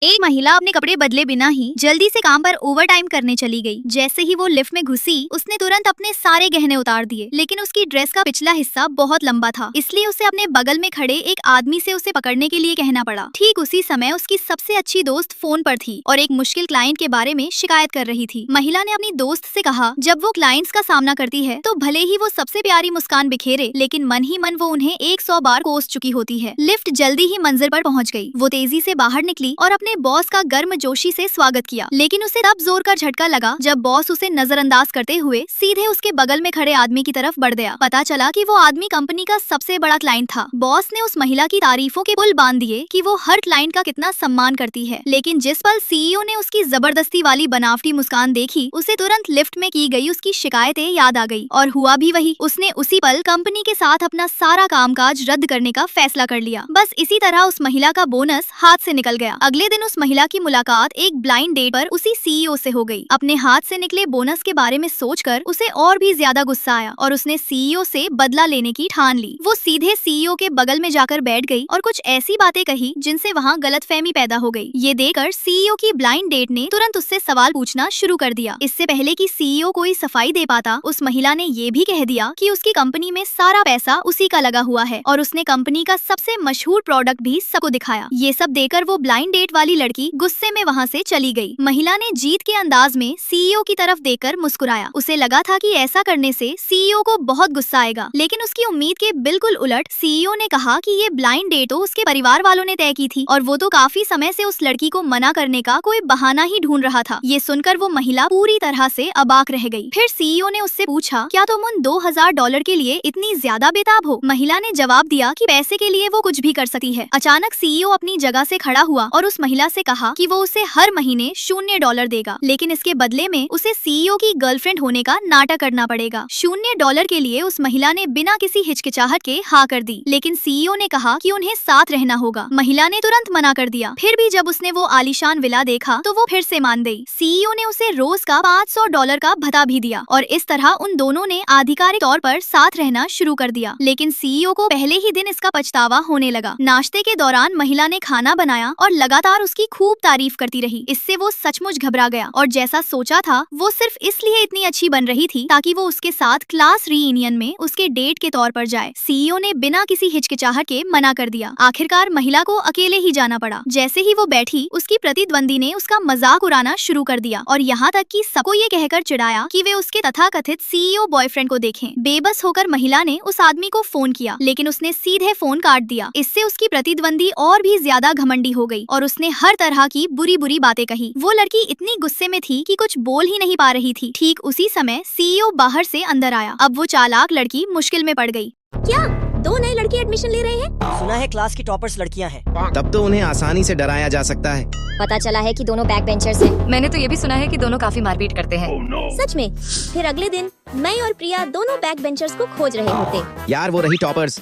एक महिला अपने कपड़े बदले बिना ही जल्दी से काम पर ओवर टाइम करने चली गई। जैसे ही वो लिफ्ट में घुसी उसने तुरंत अपने सारे गहने उतार दिए, लेकिन उसकी ड्रेस का पिछला हिस्सा बहुत लंबा था, इसलिए उसे अपने बगल में खड़े एक आदमी से उसे पकड़ने के लिए कहना पड़ा। ठीक उसी समय उसकी सबसे अच्छी दोस्त फोन पर थी और एक मुश्किल क्लाइंट के बारे में शिकायत कर रही थी। महिला ने अपनी दोस्त से कहा, जब वो क्लाइंट्स का सामना करती है तो भले ही वो सबसे प्यारी मुस्कान बिखेरे, लेकिन मन ही मन वो उन्हें 100 बार कोस चुकी होती है। लिफ्ट जल्दी ही मंजिल पर पहुंच गई। वो तेजी से बाहर निकली और अपने बॉस का गर्मजोशी से स्वागत किया, लेकिन उसे तब जोर का झटका लगा जब बॉस उसे नजरअंदाज करते हुए सीधे उसके बगल में खड़े आदमी की तरफ बढ़ गया। पता चला कि वो आदमी कंपनी का सबसे बड़ा क्लाइंट था। बॉस ने उस महिला की तारीफों के पुल बांध दिए कि वो हर क्लाइंट का कितना सम्मान करती है, लेकिन जिस पल सीईओ ने उसकी जबरदस्ती वाली बनावटी मुस्कान देखी, उसे तुरंत लिफ्ट में की गई उसकी शिकायतें याद आ गई और हुआ भी वही। उसने उसी पल कंपनी के साथ अपना सारा कामकाज रद्द करने का फैसला कर लिया। बस इसी तरह उस महिला का बोनस हाथ से निकल गया। अगले दिन उस महिला की मुलाकात एक ब्लाइंड डेट पर उसी सीईओ से हो गई। अपने हाथ से निकले बोनस के बारे में सोचकर उसे और भी ज्यादा गुस्सा आया और उसने सीईओ से बदला लेने की ठान ली। वो सीधे सीईओ के बगल में जाकर बैठ गई और कुछ ऐसी बातें कही जिनसे वहाँ गलतफहमी पैदा हो गई। ये देखकर सीईओ की ब्लाइंड डेट ने तुरंत उससे सवाल पूछना शुरू कर दिया। इससे पहले कि सीईओ कोई सफाई दे पाता, उस महिला ने ये भी कह दिया कि उसकी कंपनी में सारा पैसा उसी का लगा हुआ है और उसने कंपनी का सबसे मशहूर प्रोडक्ट भी सबको दिखाया। ये सब देखकर वो ब्लाइंड डेट वाली लड़की गुस्से में वहाँ से चली गई। महिला ने जीत के अंदाज में सीईओ की तरफ देखकर मुस्कुराया। उसे लगा था कि ऐसा करने से सीईओ को बहुत गुस्सा आएगा, लेकिन उसकी उम्मीद के बिल्कुल उलट सीईओ ने कहा कि ये ब्लाइंड डेट तो उसके परिवार वालों ने तय की थी और वो तो काफी समय से उस लड़की को मना करने का कोई बहाना ही ढूंढ रहा था। ये सुनकर वो महिला पूरी तरह से अबाक रह गई। फिर सीईओ ने उससे पूछा, क्या तुम उन $2000 के लिए इतनी ज्यादा बेताब हो? महिला ने जवाब दिया कि पैसे के लिए वो कुछ भी कर सकती है। अचानक सीईओ अपनी जगह से खड़ा हुआ और उस महिला से कहा कि वो उसे हर महीने $0 देगा, लेकिन इसके बदले में उसे सीईओ की गर्लफ्रेंड होने का नाटक करना पड़ेगा। $0 के लिए उस महिला ने बिना किसी हिचकिचाहट के हाँ कर दी, लेकिन सीईओ ने कहा कि उन्हें साथ रहना होगा। महिला ने तुरंत मना कर दिया। फिर भी जब उसने वो आलीशान विला देखा तो वो फिर से मान गई। सीईओ ने उसे रोज का $500 का भत्ता भी दिया और इस तरह उन दोनों ने आधिकारिक तौर पर साथ रहना शुरू कर दिया। लेकिन सीईओ को पहले ही दिन इसका पछतावा होने लगा। नाश्ते के दौरान महिला ने खाना बनाया और लगातार उसकी खूब तारीफ करती रही। इससे वो सचमुच घबरा गया और जैसा सोचा था वो सिर्फ इसलिए इतनी अच्छी बन रही थी ताकि वो उसके साथ क्लास रीयूनियन में उसके डेट के तौर पर जाए। सीईओ ने बिना किसी हिचकिचाहट के मना कर दिया। आखिरकार महिला को अकेले ही जाना पड़ा। जैसे ही वो बैठी, उसकी प्रतिद्वंदी ने उसका मजाक उड़ाना शुरू कर दिया और यहाँ तक कि सबको ये कहकर चिढ़ाया कि वे उसके तथाकथित सीईओ बॉयफ्रेंड को देखें। बेबस होकर महिला ने उस आदमी को फोन किया, लेकिन उसने सीधे फोन काट दिया। इससे उसकी प्रतिद्वंदी और भी ज्यादा घमंडी हो गई और उसने हर तरह की बुरी बुरी बातें कही। वो लड़की इतनी गुस्से में थी कि कुछ बोल ही नहीं पा रही थी। ठीक उसी समय सीईओ बाहर से अंदर आया। अब वो चालाक लड़की मुश्किल में पड़ गई। क्या 2 नए लड़के एडमिशन ले रहे हैं? सुना है क्लास की टॉपर्स लड़कियां हैं। तब तो उन्हें आसानी से डराया जा सकता है। पता चला है कि दोनों बैक बेंचर्स हैं। मैंने तो ये भी सुना है कि दोनों काफी मारपीट करते हैं। सच में? फिर अगले दिन मैं और प्रिया दोनों बैक बेंचर्स को खोज रहे होते। यार वो रही टॉपर्स।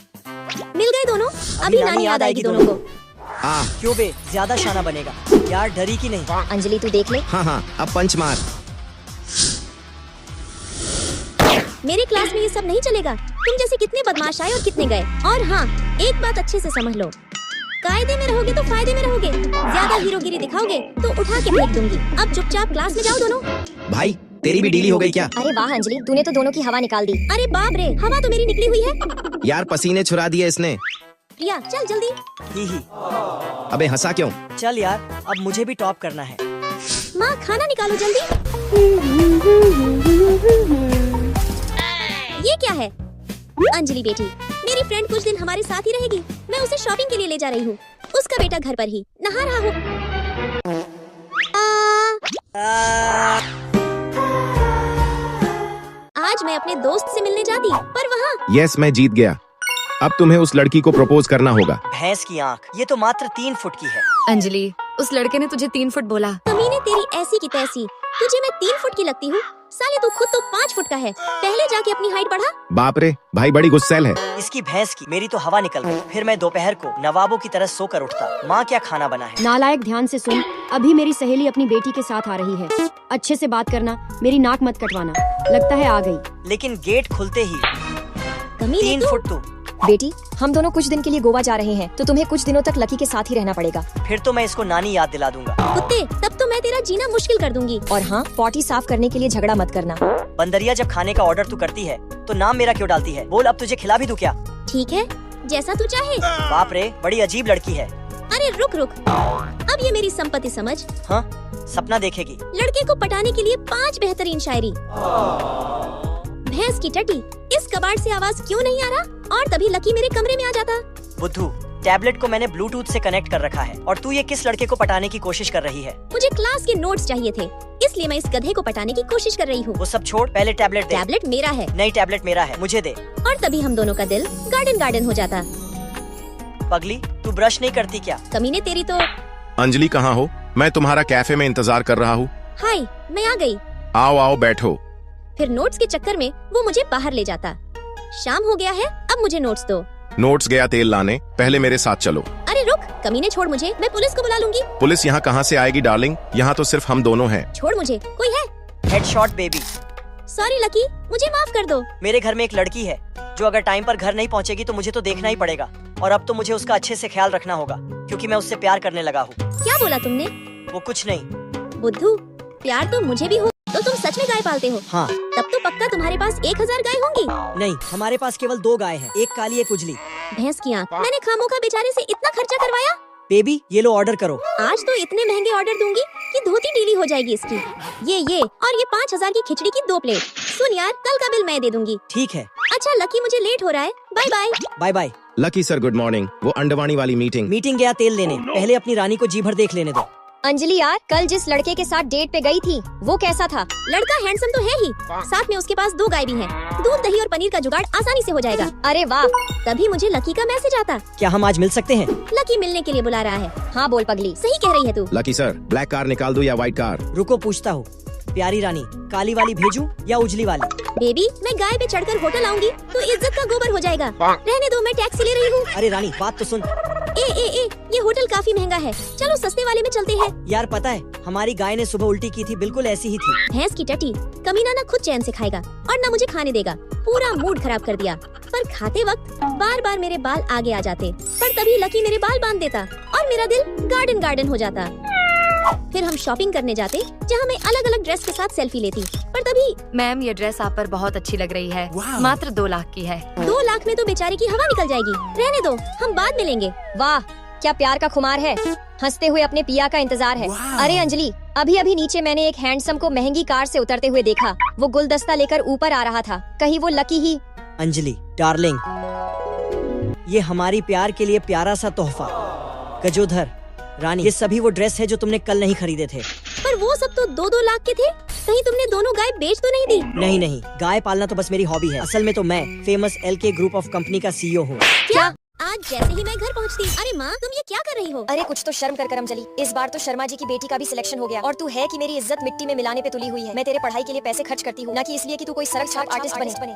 मिल गए दोनों। अभी नानी याद आएगी दोनों को। क्यों बे, ज्यादा शाना बनेगा यार, डरी की नहीं। अंजलि तू देख ले। हाँ, अब पंच मार। मेरे क्लास में ये सब नहीं चलेगा। तुम जैसे कितने बदमाश आए और कितने गए। और हाँ, एक बात अच्छे से समझ लो, कायदे में रहोगे तो फायदे में रहोगे। ज्यादा हीरोगिरी दिखाओगे तो उठा के फेंक दूंगी। अब चुपचाप क्लास में जाओ दोनों। भाई तेरी भी डीली हो गई क्या? अरे वाह अंजलि, तूने तो दोनों की हवा निकाल दी। अरे बाप रे, हवा तो मेरी निकली हुई है। यार पसीने छुड़ा दिए इसने। प्रिया चल जल्दी। ही। अबे हंसा क्यों? चल यार, अब मुझे भी टॉप करना है। माँ खाना निकालो जल्दी। ये क्या है? अंजलि बेटी, मेरी फ्रेंड कुछ दिन हमारे साथ ही रहेगी। मैं उसे शॉपिंग के लिए ले जा रही हूँ। उसका बेटा घर पर ही नहा रहा हो। आज मैं अपने दोस्त से मिलने जाती, पर वहाँ यस मैं जीत गया। अब तुम्हें उस लड़की को प्रपोज करना होगा। भैंस की आँख, ये तो मात्र 3 फुट की है। अंजलि, उस लड़के ने तुझे 3 फुट बोला। कमीने तेरी ऐसी की तैसी। तुझे मैं 3 फुट की लगती हूँ? साले तू खुद तो 5 फुट का है। पहले जाके अपनी हाइट बढ़ा। बाप रे, भाई बड़ी गुस्सैल है। इसकी भैंस की, मेरी तो हवा निकल गई। फिर मैं दोपहर को नवाबों की तरह सोकर उठता। माँ क्या खाना बना है? नालायक, ध्यान से सुन। अभी मेरी सहेली अपनी बेटी के साथ आ रही है। अच्छे से बात करना, मेरी नाक मत कटवाना। लगता है आ गई। लेकिन गेट खुलते ही 3 फुट तो बेटी, हम दोनों कुछ दिन के लिए गोवा जा रहे हैं, तो तुम्हें कुछ दिनों तक लकी के साथ ही रहना पड़ेगा। फिर तो मैं इसको नानी याद दिला दूंगा। कुत्ते, तब तो मैं तेरा जीना मुश्किल कर दूंगी। और हाँ, पॉटी साफ करने के लिए झगड़ा मत करना। बंदरिया, जब खाने का ऑर्डर तू करती है तो नाम मेरा क्यों डालती है? बोल, अब तुझे खिला भी दूं क्या? ठीक है, जैसा तू चाहे। बाप रे, बड़ी अजीब लड़की है। अरे रुक रुक, अब ये मेरी संपत्ति समझ। हाँ, सपना देखेगी। लड़के को पटाने के लिए 5 बेहतरीन शायरी। भैंस की टटी, इस कबाड़ से आवाज क्यों नहीं आ रहा? और तभी लकी मेरे कमरे में आ जाता। बुद्धू, टैबलेट को मैंने ब्लूटूथ से कनेक्ट कर रखा है और तू ये किस लड़के को पटाने की कोशिश कर रही है? मुझे क्लास के नोट्स चाहिए थे, इसलिए मैं इस गधे को पटाने की कोशिश कर रही हूँ। वो सब छोड़, पहले टैबलेट दे। टैबलेट मेरा है। नहीं, टैबलेट मेरा है, मुझे दे। और तभी हम दोनों का दिल गार्डन गार्डन हो जाता। पगली, तू ब्रश नहीं करती क्या? कमीने, तेरी तो। अंजलि कहाँ हो? मैं तुम्हारा कैफे में इंतजार कर रहा हूँ। हाय, मैं आ गई। आओ आओ बैठो। फिर नोट्स के चक्कर में वो मुझे बाहर ले जाता। शाम हो गया है, अब मुझे नोट्स दो। नोट्स गया तेल लाने, पहले मेरे साथ चलो। अरे रुक, कमीने छोड़ मुझे, मैं पुलिस को बुला लूंगी। पुलिस यहाँ कहाँ से आएगी डार्लिंग? यहाँ तो सिर्फ हम दोनों हैं। छोड़ मुझे, कोई है? Headshot baby. सॉरी लकी, मुझे माफ कर दो। मेरे घर में एक लड़की है जो अगर टाइम पर घर नहीं पहुँचेगी तो मुझे तो देखना ही पड़ेगा। और अब तो मुझे उसका अच्छे से ख्याल रखना होगा क्योंकि मैं उससे प्यार करने लगा हूँ। क्या बोला तुमने? वो कुछ नहीं। बुद्धू, प्यार तो मुझे भी हो, तो तुम सच में गाय पालते हो? हाँ। तब तो पक्का तुम्हारे पास 1000 गाय होंगी। नहीं, हमारे पास केवल 2 गाय हैं, एक काली एक उजली। भैंस की आंख, मैंने खामोखा बेचारे से इतना खर्चा करवाया। बेबी, ये लो ऑर्डर करो। आज तो इतने महंगे ऑर्डर दूंगी कि धोती ढीली हो जाएगी इसकी। ये और ये 5000 की खिचड़ी की 2 प्लेट। सुन यार, कल का बिल मैं दे दूंगी। ठीक है। अच्छा लकी, मुझे लेट हो रहा है, bye bye. Bye bye. Lucky sir, good morning. वो अंडवाणी वाली मीटिंग गया तेल लेने, पहले अपनी रानी को जी भर देख लेने दो। अंजलि यार, कल जिस लड़के के साथ डेट पे गई थी, वो कैसा था? लड़का हैंडसम तो है ही, साथ में उसके पास 2 गाय भी हैं। दूध, दही और पनीर का जुगाड़ आसानी से हो जाएगा। अरे वाह। तभी मुझे लकी का मैसेज आता। क्या हम आज मिल सकते हैं? लकी मिलने के लिए बुला रहा है। हाँ बोल पगली। सही कह रही है तू। लकी सर, ब्लैक कार निकाल दूं या व्हाइट कार? रुको, पूछता हूँ। प्यारी रानी, काली वाली भेजूं या उजली वाली? बेबी, मैं गाय पे चढ़कर होटल आऊंगी तो इज्जत का गोबर हो जाएगा। रहने दो, मैं टैक्सी ले रही हूँ। अरे रानी, बात तो सुन। ए, ये होटल काफी महंगा है, चलो सस्ते वाले में चलते हैं। यार पता है, हमारी गाय ने सुबह उल्टी की थी, बिल्कुल ऐसी ही थी। भैंस की टटी, कमीना ना खुद चैन से खाएगा और ना मुझे खाने देगा। पूरा मूड खराब कर दिया। पर खाते वक्त बार बार मेरे बाल आगे आ जाते, पर तभी लकी मेरे बाल बांध देता और मेरा दिल गार्डन गार्डन हो जाता। फिर हम शॉपिंग करने जाते, जहाँ मैं अलग अलग ड्रेस के साथ सेल्फी लेती। पर तभी, मैम ये ड्रेस आप पर बहुत अच्छी लग रही है, मात्र 2 लाख की है। 2 लाख में तो बेचारे की हवा निकल जाएगी। रहने दो, हम बाद में लेंगे। वाह, क्या प्यार का खुमार है। हंसते हुए अपने पिया का इंतजार है। अरे अंजलि, अभी अभी नीचे मैंने एक हैंडसम को महंगी कार से उतरते हुए देखा। वो गुलदस्ता लेकर ऊपर आ रहा था। कहीं वो लकी ही? अंजलि डार्लिंग, ये हमारी प्यार के लिए प्यारा सा तोहफा। गजोधर, रानी, ये सभी वो ड्रेस है जो तुमने कल नहीं खरीदे थे। पर वो सब तो 2-2 लाख के थे। कहीं तुमने दोनों गाय बेच तो नहीं दी? नहीं, गाय पालना तो बस मेरी हॉबी है। असल में तो मैं famous LK group of company का CEO हूँ। क्या? आज जैसे ही मैं घर पहुंचती, अरे माँ, तुम ये क्या कर रही हो? अरे कुछ तो शर्म कर अंजलि। इस बार तो शर्मा जी की बेटी का भी सिलेक्शन हो गया और तू है कि मेरी इज्जत मिट्टी में मिलाने पे तुली हुई है। मैं तेरे पढ़ाई के लिए पैसे खर्च करती हूँ, न कि इसलिए कि तू कोई सड़क छाप आर्टिस्ट बने।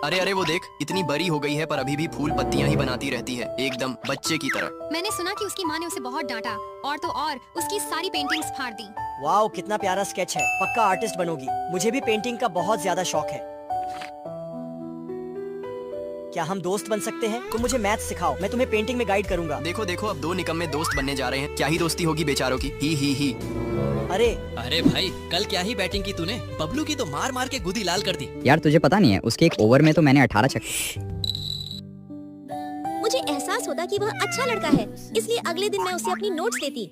अरे वो देख, इतनी बड़ी हो गई है पर अभी भी फूल पत्तियां ही बनाती रहती है, एकदम बच्चे की तरह। मैंने सुना कि उसकी माँ ने उसे बहुत डांटा और तो और उसकी सारी पेंटिंग्स फाड़ दी। वाओ, कितना प्यारा स्केच है। पक्का आर्टिस्ट बनोगी। मुझे भी पेंटिंग का बहुत ज्यादा शौक है। क्या हम दोस्त बन सकते हैं? तुम मुझे मैथ सिखाओ, मैं तुम्हें पेंटिंग में गाइड करूंगा। देखो अब 2 निकम्मे दोस्त बनने जा रहे हैं। क्या ही दोस्ती होगी बेचारों की। ही। अरे भाई, कल क्या ही बैटिंग की तूने। बबलू की तो मार मार के गुदी लाल कर दी। यार तुझे पता नहीं है, उसके एक ओवर में तो मैंने 18 छक्के। मुझे एहसास होता कि वह अच्छा लड़का है, इसलिए अगले दिन मैं उसे अपनी नोट्स देती।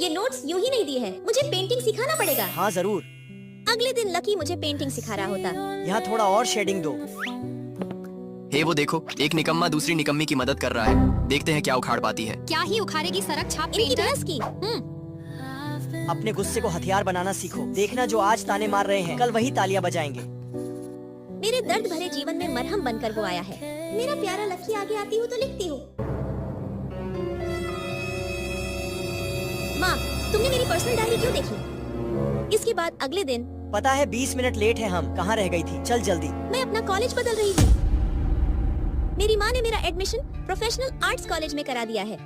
ये नोट्स यूं ही नहीं दिए हैं, मुझे पेंटिंग सिखाना पड़ेगा। हाँ जरूर। अगले दिन लकी मुझे पेंटिंग सिखा रहा होता। यहाँ थोड़ा और शेडिंग दो। वो देखो, एक निकम्मा दूसरी निकम्मी की मदद कर रहा है। देखते हैं क्या उखाड़ पाती है। क्या ही उखाड़ेगी सड़क छाप इनकी पेंटर बहस की। अपने गुस्से को हथियार बनाना सीखो। देखना, जो आज ताने मार रहे हैं कल वही तालियां बजाएंगे। मेरे दर्द भरे जीवन में मरहम बनकर वो आया है। मेरा प्यारा लकी, आगे आती हूँ तो लिखती हूँ। माँ, तुमने मेरी पर्सनल डायरी क्यों देखी? इसके बाद अगले दिन, पता है 20 मिनट लेट है हम। कहाँ रह गई थी? चल जल्दी। मैं अपना कॉलेज बदल रही हूँ। मेरी माँ ने मेरा एडमिशन प्रोफेशनल आर्ट्स कॉलेज में करा दिया है।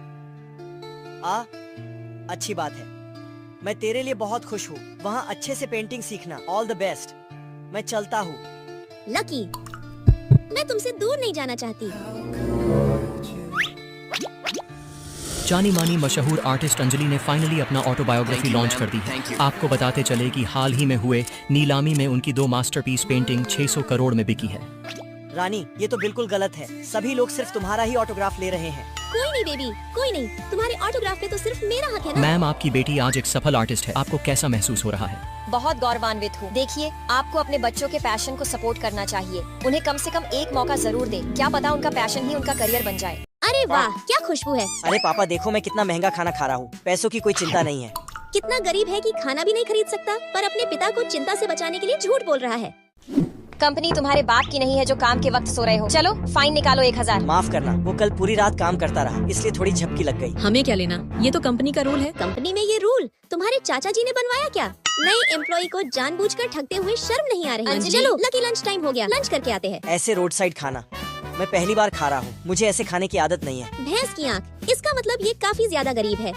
अच्छी बात है। मैं तेरे लिए बहुत खुश हूँ। वहाँ अच्छे से पेंटिंग सीखना। All the best. मैं चलता हूँ। लकी, मैं तुमसे दूर नहीं जाना चाहती। जानी मानी मशहूर आर्टिस्ट अंजलि ने फाइनली अपना ऑटोबायोग्राफी लॉन्च कर दी है। आपको बताते चले कि हाल ही में हुए नीलामी में उनकी 2 मास्टरपीस पेंटिंग 600 करोड़ में बिकी है। रानी, ये तो बिल्कुल गलत है। सभी लोग सिर्फ तुम्हारा ही ऑटोग्राफ ले रहे हैं। कोई नहीं बेबी, कोई नहीं। तुम्हारे ऑटोग्राफ पे तो सिर्फ मेरा हक है ना। मैम, आपकी बेटी आज एक सफल आर्टिस्ट है। आपको कैसा महसूस हो रहा है? बहुत गौरवान्वित हूँ। देखिए, आपको अपने बच्चों के पैशन को सपोर्ट करना चाहिए। उन्हें कम से कम एक मौका जरूर दे। क्या पता उनका पैशन ही उनका करियर बन जाए। अरे वाह, क्या खुशबू है। अरे पापा, देखो मैं कितना महंगा खाना खा रहा हूँ। पैसों की कोई चिंता नहीं है। कितना गरीब है कि खाना भी नहीं खरीद सकता, पर अपने पिता को चिंता से बचाने के लिए झूठ बोल रहा है। कंपनी तुम्हारे बाप की नहीं है जो काम के वक्त सो रहे हो। चलो फाइन निकालो 1000। माफ करना, वो कल पूरी रात काम करता रहा, इसलिए थोड़ी झपकी लग गई। हमें क्या लेना, ये तो कंपनी का रूल है। कंपनी में ये रूल तुम्हारे चाचा जी ने बनवाया क्या? नए एम्प्लॉय को जानबूझकर ठगते हुए शर्म नहीं आ रही? चलो लकी लंच टाइम हो गया, लंच करके आते हैं। ऐसे रोड साइड खाना मैं पहली बार खा रहा हूँ। मुझे ऐसे खाने की आदत नहीं है। भैंस की आँख, इसका मतलब ये काफी ज्यादा गरीब है।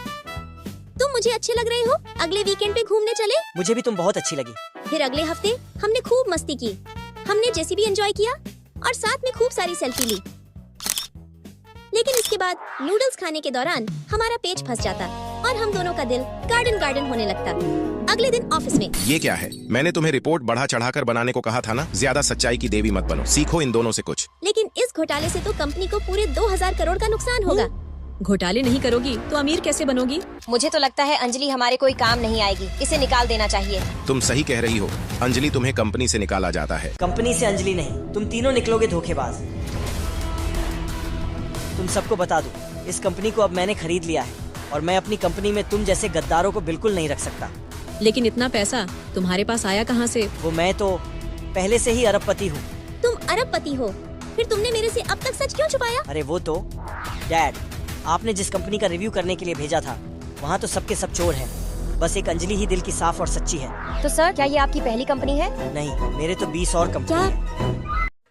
तुम मुझे अच्छे लग रहे हो। अगले वीकेंड पे घूमने चले? मुझे भी तुम बहुत अच्छी लगी। फिर अगले हफ्ते हमने खूब मस्ती की। हमने जेसीबी एंजॉय किया और साथ में खूब सारी सेल्फी ली। लेकिन इसके बाद नूडल्स खाने के दौरान हमारा पेट फंस जाता और हम दोनों का दिल गार्डन गार्डन होने लगता। अगले दिन ऑफिस में। ये क्या है? मैंने तुम्हें रिपोर्ट बढ़ा चढ़ाकर बनाने को कहा था ना। ज्यादा सच्चाई की देवी मत बनो, सीखो इन दोनों से कुछ। लेकिन इस घोटाले से तो कंपनी को पूरे 2000 करोड़ का नुकसान होगा। घोटाले नहीं करोगी तो अमीर कैसे बनोगी? मुझे तो लगता है अंजलि हमारे कोई काम नहीं आएगी। इसे निकाल देना चाहिए। तुम सही कह रही हो। अंजलि तुम्हें कंपनी से निकाला जाता है। कंपनी से अंजलि नहीं, तुम तीनों निकलोगे धोखेबाज। तुम सबको बता दूं, इस कंपनी को अब मैंने खरीद लिया है और मैं अपनी कंपनी में तुम जैसे गद्दारों को बिल्कुल नहीं रख सकता। लेकिन इतना पैसा तुम्हारे पास आया कहाँ से? वो मैं तो पहले से ही अरबपति हूँ। तुम अरबपति हो, फिर तुमने मेरे से अब तक सच क्यों छुपाया? अरे वो तो डैड, आपने जिस कंपनी का रिव्यू करने के लिए भेजा था वहाँ तो सबके सब चोर हैं। बस एक अंजलि ही दिल की साफ और सच्ची है। तो सर, क्या ये आपकी पहली कंपनी है? नहीं, मेरे तो 20 और कंपनी है।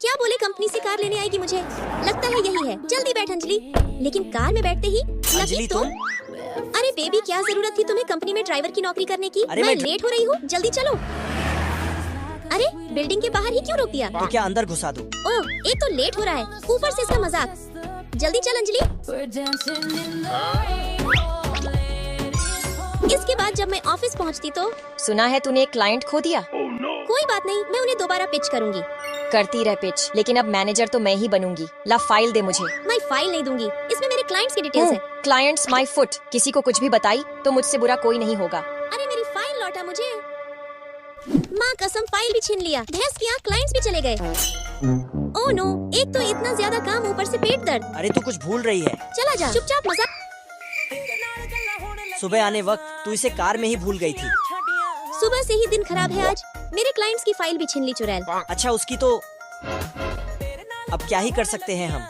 क्या बोले कंपनी से कार लेने आएगी? मुझे लगता है यही है। जल्दी बैठ अंजलि। लेकिन कार में बैठते ही अंजलि तुम? अरे बेबी, क्या जरूरत थी तुम्हें कंपनी में ड्राइवर की नौकरी करने की? अरे मैं लेट हो रही हूँ, जल्दी चलो। अरे बिल्डिंग के बाहर ही क्यों रोक दिया? तो क्या अंदर घुसा दूं? ओह, एक तो लेट हो रहा है, ऊपर से इसका मजाक। जल्दी चल अंजलि। इसके बाद जब मैं ऑफिस पहुंचती तो सुना है तूने एक क्लाइंट खो दिया। कोई बात नहीं, मैं उन्हें दोबारा पिच करूंगी। करती रह पिच, लेकिन अब मैनेजर तो मैं ही बनूंगी। ला फाइल दे मुझे। मैं फाइल नहीं दूंगी, इसमें मेरे क्लाइंट्स की डिटेल्स है। Clients my foot. किसी को कुछ भी बताई तो मुझसे बुरा कोई नहीं होगा। अरे मेरी फाइल लौटा मुझे। माँ कसम, फाइल भी छीन लिया। भैंस की आँख, क्लाइंट्स भी चले गए। ओह नो, एक तो इतना ज्यादा काम, ऊपर से पेट दर्द। अरे तू कुछ भूल रही है। चला जा, चुपचाप मजाक। सुबह आने वक्त तू इसे कार में ही भूल गई थी। सुबह से ही दिन खराब है आज। मेरे क्लाइंट्स की फाइल भी छीन ली चुड़ैल। अच्छा, उसकी तो अब क्या ही कर सकते हैं हम।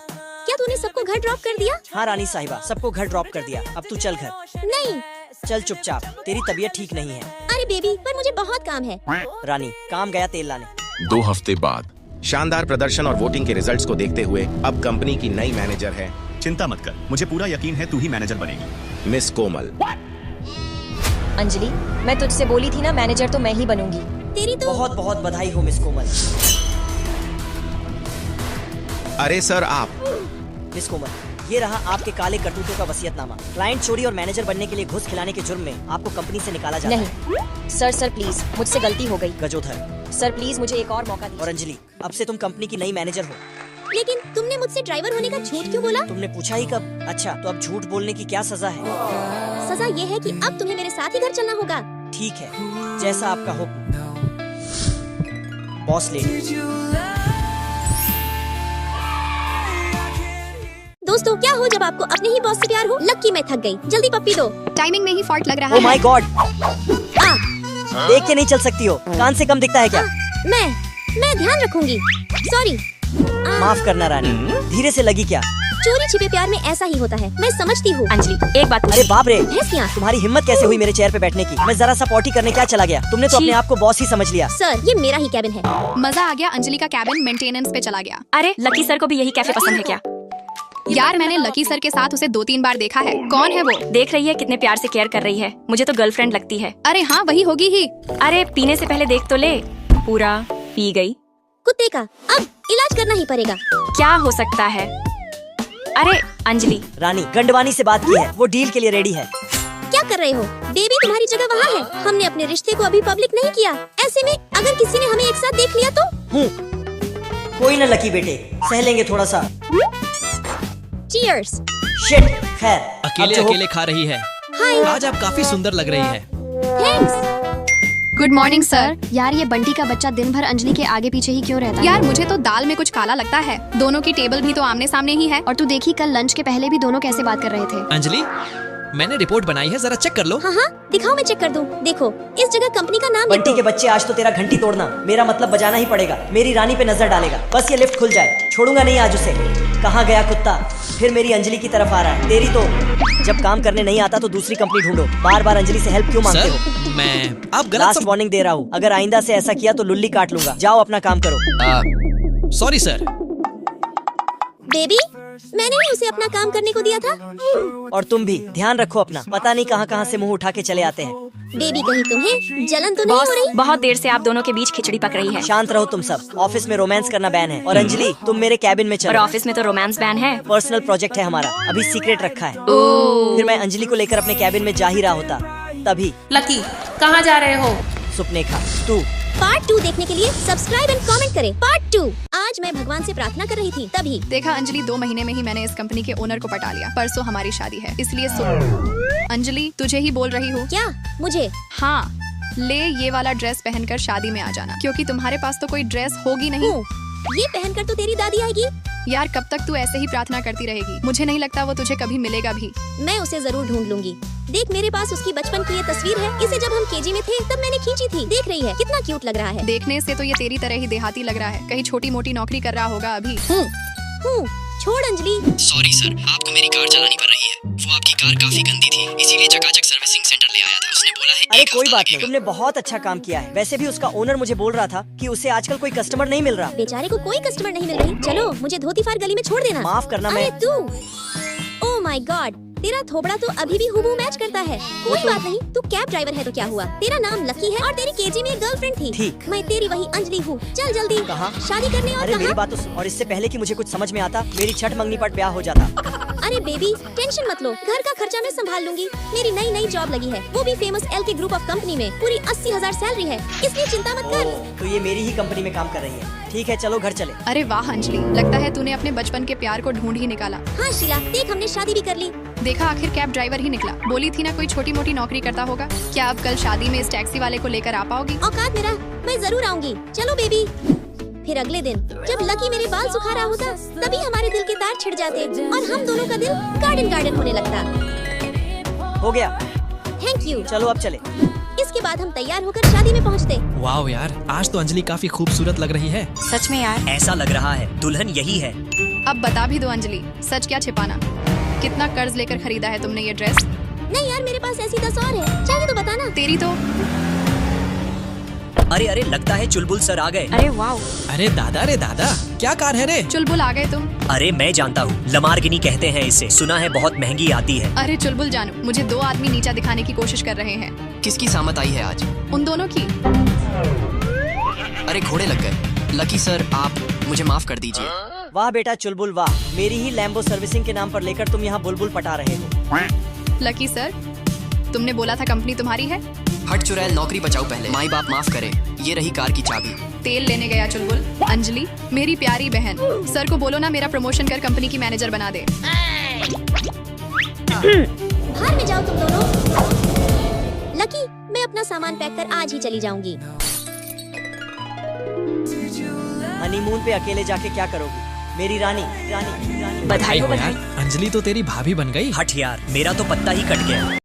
क्या तूने सबको घर ड्रॉप कर दिया? हाँ रानी साहिबा, सबको घर ड्रॉप कर दिया। अब तू चल घर। नहीं। चल चुपचाप, तेरी तबीयत ठीक नहीं है। अरे बेबी, पर मुझे बहुत काम है। रानी, काम गया तेल लाने। 2 हफ्ते बाद शानदार प्रदर्शन और वोटिंग के रिजल्ट्स को देखते हुए अब कंपनी की नई मैनेजर है। चिंता मत कर, मुझे पूरा यकीन है तू ही मैनेजर बनेगी। मिस कोमल। अंजलि, मैं तुझसे बोली थी ना, मैनेजर तो मैं ही बनूंगी। तेरी तो बहुत बहुत बधाई हो मिस कोमल। अरे सर, आप? मिस कोमल, ये रहा आपके काले करतूतों का वसीयतनामा। क्लाइंट चोरी और मैनेजर बनने के लिए घूस खिलाने के जुर्म में आपको कंपनी से निकाला जाता है। नहीं सर प्लीज, मुझसे गलती हो गई। गजोधर सर प्लीज, मुझे एक और मौका दीजिए। और अंजलि, अब से तुम कंपनी की नई मैनेजर हो। लेकिन तुमने मुझसे ड्राइवर होने का झूठ क्यों बोला? तुमने पूछा ही कब? अच्छा, तो अब झूठ बोलने की क्या सजा है? सजा ये है कि अब तुम्हें मेरे साथ ही घर चलना होगा। ठीक है, जैसा आपका हुक्म। Boss lady. दोस्तों, क्या हो जब आपको अपने ही बॉस से प्यार हो? लक्की, मैं थक गई, जल्दी पप्पी दो। टाइमिंग में ही फॉल्ट लग रहा है। ओह माय गॉड, आ, देख के नहीं चल सकती हो? कान से कम दिखता है क्या? मैं ध्यान रखूंगी। सॉरी। माफ करना रानी, धीरे से लगी क्या? चोरी छिपे प्यार में ऐसा ही होता है, मैं समझती हूँ। अंजलि, एक बात। अरे बाप रे, तुम्हारी हिम्मत कैसे हुई मेरे चेयर पे बैठने की? मैं जरा सा पॉटी करने क्या चला गया? तुमने तो अपने आप को बॉस ही समझ लिया। सर, ये मेरा ही कैबिन है। मजा आ गया, अंजलि का कैबिन मेंटेनेंस पे चला गया। अरे लकी सर को भी यही कैफे पसंद है क्या? यार, मैंने लकी सर के साथ उसे 2-3 बार देखा है। कौन है वो? देख रही है कितने प्यार से केयर कर रही है। मुझे तो गर्लफ्रेंड लगती है। अरे हाँ, वही होगी ही। अरे पीने से पहले देख तो ले। पूरा पी गई। कुत्ते का। अब इलाज करना ही पड़ेगा। क्या हो सकता है? अरे अंजलि, रानी गंडवानी से बात की है, वो डील के लिए रेडी है। क्या कर रहे हो? बेबी तुम्हारी जगह वहाँ है। हमने अपने रिश्ते को अभी पब्लिक नहीं किया। ऐसे में अगर किसी ने हमें एक साथ देख लिया तो? कोई ना लकी बेटे, सह लेंगे थोड़ा सा। चीयर्स। शिट, खैर अकेले अकेले खा रही है। हाय। आज आप काफी सुंदर लग रही है। थैंक्स। Good morning sir. यार ये बंटी का बच्चा दिन भर अंजलि के आगे पीछे ही क्यों रहता है? यार मुझे तो दाल में कुछ काला लगता है। दोनों की टेबल भी तो आमने सामने ही है। और तू देखी कल लंच के पहले भी दोनों कैसे बात कर रहे थे। अंजलि, मैंने रिपोर्ट बनाई है, जरा चेक कर लो। हाँ हाँ दिखाओ, मैं चेक कर दूं। देखो इस जगह कंपनी का नाम बंटी के बच्चे, आज तो तेरा घंटी तोड़ना, मेरा मतलब बजाना ही पड़ेगा। मेरी रानी पे नजर डालेगा, बस ये लिफ्ट खुल जाए, छोड़ूंगा नहीं आज उसे। कहाँ गया कुत्ता? फिर मेरी अंजलि की तरफ आ रहा है। तेरी तो जब काम करने नहीं आता तो दूसरी कंपनी ढूंढो। बार बार अंजलि से हेल्प क्यों मांगते हो? मैं आप गलत लास्ट वार्निंग दे रहा हूँ, अगर आइंदा से ऐसा किया तो लुल्ली काट लूंगा। जाओ अपना काम करो। Sorry sir. बेबी, मैंने ही उसे अपना काम करने को दिया था। और तुम भी ध्यान रखो अपना, पता नहीं कहाँ कहाँ से मुंह उठा के चले आते हैं। बेबी कहीं तुम्हें जलन तो नहीं हो रही? बहुत देर से आप दोनों के बीच खिचड़ी पक रही है। शांत रहो तुम सब, ऑफिस में रोमांस करना बैन है। और अंजलि तुम मेरे कैबिन में और चलो। ऑफिस में तो रोमांस बैन है। पर्सनल प्रोजेक्ट है हमारा, अभी सीक्रेट रखा है। फिर मैं अंजलि को लेकर अपने कैबिन में जा ही रहा होता, तभी लकी कहाँ जा रहे हो? सुपनेखा तू पार्ट 2 देखने के लिए सब्सक्राइब एंड कमेंट करें। पार्ट 2। आज मैं भगवान से प्रार्थना कर रही थी, तभी देखा अंजलि, 2 महीने में ही मैंने इस कंपनी के ओनर को पटा लिया। परसों हमारी शादी है, इसलिए सुन। अंजलि तुझे ही बोल रही हूँ। क्या? मुझे? हाँ, ले ये वाला ड्रेस पहनकर शादी में आ जाना, क्योंकि तुम्हारे पास तो कोई ड्रेस होगी नहीं। ये पहनकर तो तेरी दादी आएगी। यार कब तक तू ऐसे ही प्रार्थना करती रहेगी? मुझे नहीं लगता वो तुझे कभी मिलेगा भी। मैं उसे जरूर ढूंढ लूंगी। देख मेरे पास उसकी बचपन की ये तस्वीर है। इसे जब हम केजी में थे तब मैंने खींची थी। देख रही है कितना क्यूट लग रहा है। देखने से तो ये तेरी तरह ही देहाती लग रहा है, कहीं छोटी मोटी नौकरी कर रहा होगा अभी। छोड़ अंजलि। सॉरी सर, आपको मेरी कार चलानी पड़ रही है। वो आपकी कार काफी गंदी थी, इसीलिए चकाचक सर्विसिंग सेंटर ले आया था। उसने बोला है अरे कोई बात नहीं, तुमने बहुत अच्छा काम किया है। वैसे भी उसका ओनर मुझे बोल रहा था कि उसे आजकल कोई कस्टमर नहीं मिल रहा। बेचारे को कोई कस्टमर नहीं मिल रही। चलो मुझे धोती फार गली में छोड़ देना। माफ करना। अरे मैं तू, ओह माय गॉड, तेरा थोबड़ा तो अभी भी हूबहू मैच करता है। कोई बात नहीं, तू कैब ड्राइवर है तो क्या हुआ? तेरा नाम लकी है और तेरी केजी में एक गर्लफ्रेंड थी। ठीक। मैं तेरी वही अंजलि हूँ। चल जल्दी। कहाँ? शादी करने। और अरे मेरी कहाँ? बात तो सुन, और इससे पहले कि मुझे कुछ समझ में आता, मेरी छठ मंगनी पर ब्याह हो जाता। अरे बेबी टेंशन मत लो, घर का खर्चा मैं संभाल लूंगी। मेरी नई जॉब लगी है, वो भी फेमस एल के ग्रुप ऑफ कंपनी में। पूरी 80,000 सैलरी है, इसलिए चिंता मत कर। तो ये मेरी ही कंपनी में काम कर रही है। ठीक है चलो घर चले। अरे वाह अंजलि, लगता है तूने अपने बचपन के प्यार को ढूंढ ही निकाला। हाँ शीला, देख हमने शादी भी कर ली। देखा, आखिर कैब ड्राइवर ही निकला। बोली थी ना कोई छोटी मोटी नौकरी करता होगा। क्या अब कल शादी में इस टैक्सी वाले को लेकर आ पाओगी? औकात मेरा, मैं जरूर आऊंगी। चलो बेबी। फिर अगले दिन जब लकी मेरे बाल सुखा रहा होता, तभी हमारे दिल के तार छिड़ जाते और हम दोनों का दिल गार्डन होने लगता। हो गया। Thank you. चलो अब चले। इसके बाद हम तैयार होकर शादी में पहुंचते। वाह यार, आज तो अंजलि काफी खूबसूरत लग रही है। सच में यार, ऐसा लग रहा है दुल्हन यही है। अब बता भी दो अंजलि, सच क्या छिपाना? कितना कर्ज लेकर खरीदा है तुमने ये ड्रेस? नहीं यार, मेरे पास ऐसी 10 और है, चाहिए तो बताना। तेरी तो। अरे अरे, लगता है चुलबुल सर आ गए। अरे वाह। अरे दादा, क्या कार है रे? चुलबुल आ गए तुम? अरे मैं जानता हूँ, लमार्गिनी कहते हैं इसे, सुना है बहुत महंगी आती है। अरे चुलबुल जानू, मुझे 2 आदमी नीचा दिखाने की कोशिश कर रहे हैं। किसकी सामत आई है आज? उन दोनों की। अरे घोड़े लग गए। लकी सर, आप मुझे माफ कर दीजिए। वाह बेटा चुलबुल वाह, मेरी ही लैम्बो सर्विसिंग के नाम पर लेकर तुम यहाँ बुलबुल पटा रहे हो। लकी सर, तुमने बोला था कंपनी तुम्हारी है। हट चुड़ैल, नौकरी बचाओ पहले। माई बाप माफ करे, ये रही कार की चाबी। तेल लेने गया चुलबुल। अंजलि मेरी प्यारी बहन, सर को बोलो ना मेरा प्रमोशन कर कंपनी की मैनेजर बना दे। बाहर में जाओ तुम दोनों। लकी, मैं अपना सामान पैक कर आज ही चली जाऊंगी। हनीमून पे अकेले जाके क्या करोगी मेरी रानी? रानी बधाई हो, बधाई। अंजलि तो तेरी भाभी बन गई। हट यार, मेरा तो पत्ता ही कट गया।